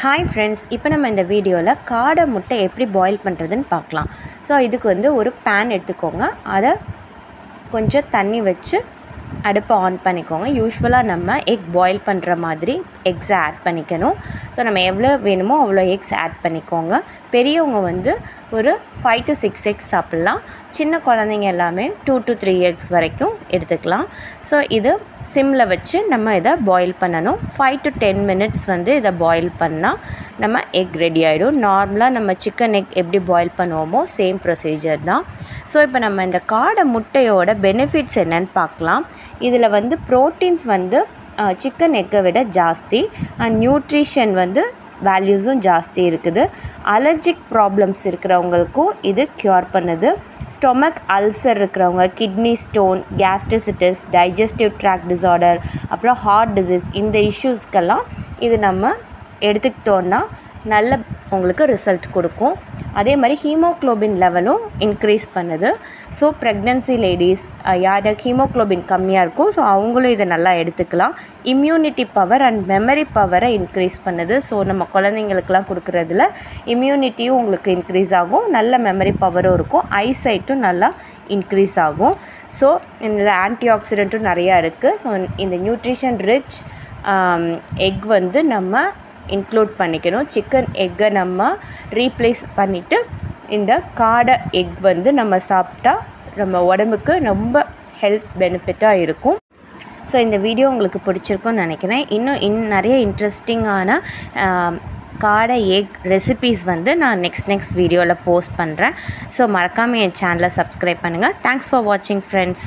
Hi friends, இப்போ நம்ம இந்த வீடியோவில் காடை முட்டை எப்படி பாயில் பண்ணுறதுன்னு பார்க்கலாம். ஸோ இதுக்கு வந்து ஒரு பேன் எடுத்துக்கோங்க. அதை கொஞ்சம் தண்ணி வச்சு அடுப்பை ஆன் பண்ணிக்கோங்க. யூஸ்வலாக நம்ம எக் பாயில் பண்ணுற மாதிரி எக்ஸை ஆட் பண்ணிக்கணும். ஸோ நம்ம எவ்வளோ வேணுமோ அவ்வளோ எக்ஸ் ஆட் பண்ணிக்கோங்க. பெரியவங்க வந்து ஒரு 5 to 6 எக்ஸ் சாப்பிட்லாம். சின்ன குழந்தைங்க எல்லாமே 2 to 3 எக்ஸ் வரைக்கும் எடுத்துக்கலாம். ஸோ இது சிம்மில் வச்சு நம்ம இதை பாயில் பண்ணணும். 5 to 10 மினிட்ஸ் வந்து இதை பாயில் பண்ணால் நம்ம எக் ரெடி ஆகிடும். நார்மலாக நம்ம சிக்கன் எக் எப்படி பாயில் பண்ணுவோமோ சேம் ப்ரொசீஜர் தான். ஸோ இப்போ நம்ம இந்த காடை முட்டையோட பெனிஃபிட்ஸ் என்னென்னு பார்க்கலாம். இதில் வந்து ப்ரோட்டீன்ஸ் வந்து சிக்கன் எக்கை விட ஜாஸ்தி, அண்ட் நியூட்ரிஷன் வந்து வேல்யூஸும் ஜாஸ்தி இருக்குது. அலர்ஜிக் ப்ராப்ளம்ஸ் இருக்கிறவங்களுக்கும் இது க்யூர் பண்ணுது. ஸ்டொமக் அல்சர் இருக்கிறவங்க, kidney stone, gastritis, digestive tract disorder, அப்புறம் ஹார்ட் டிசீஸ், இந்த இஷ்யூஸ்க்கெல்லாம் இது நம்ம எடுத்துக்கிட்டோன்னா நல்ல உங்களுக்கு ரிசல்ட் கொடுக்கும். அதே மாதிரி ஹீமோக்ளோபின் லெவலும் இன்க்ரீஸ் பண்ணுது. ஸோ ப்ரெக்னென்சி லேடிஸ் யாருக்கு ஹீமோக்ளோபின் கம்மியாக இருக்கும், ஸோ அவங்களும் இதை நல்லா எடுத்துக்கலாம். இம்யூனிட்டி பவர் அண்ட் மெமரி பவரை இன்க்ரீஸ் பண்ணுது. ஸோ நம்ம குழந்தைங்களுக்கெல்லாம் கொடுக்குறதுல இம்யூனிட்டியும் உங்களுக்கு இன்க்ரீஸ் ஆகும், நல்ல மெமரி பவரும் இருக்கும், ஐசைட்டும் நல்லா இன்க்ரீஸ் ஆகும். ஸோ இதில் ஆன்டி ஆக்சிடென்ட்டும் நிறையா இருக்குது. ஸோ இந்த நியூட்ரிஷன் ரிச் எக் வந்து நம்ம இன்க்ளூட் பண்ணிக்கணும். சிக்கன் எக்கை நம்ம ரீப்ளேஸ் பண்ணிவிட்டு இந்த காடை எக் வந்து நம்ம சாப்பிட்டா நம்ம உடம்புக்கு ரொம்ப ஹெல்த் பெனிஃபிட்டாக இருக்கும். ஸோ இந்த வீடியோ உங்களுக்கு பிடிச்சிருக்குன்னு நினைக்கிறேன். இன்னும் நிறைய இன்ட்ரெஸ்டிங்கான காடை எக் ரெசிபீஸ் வந்து நான் நெக்ஸ்ட் வீடியோவில் போஸ்ட் பண்ணுறேன். ஸோ மறக்காமல் என் சேனலை சப்ஸ்கிரைப் பண்ணுங்கள். தேங்க்ஸ் ஃபார் வாட்சிங் ஃப்ரெண்ட்ஸ்.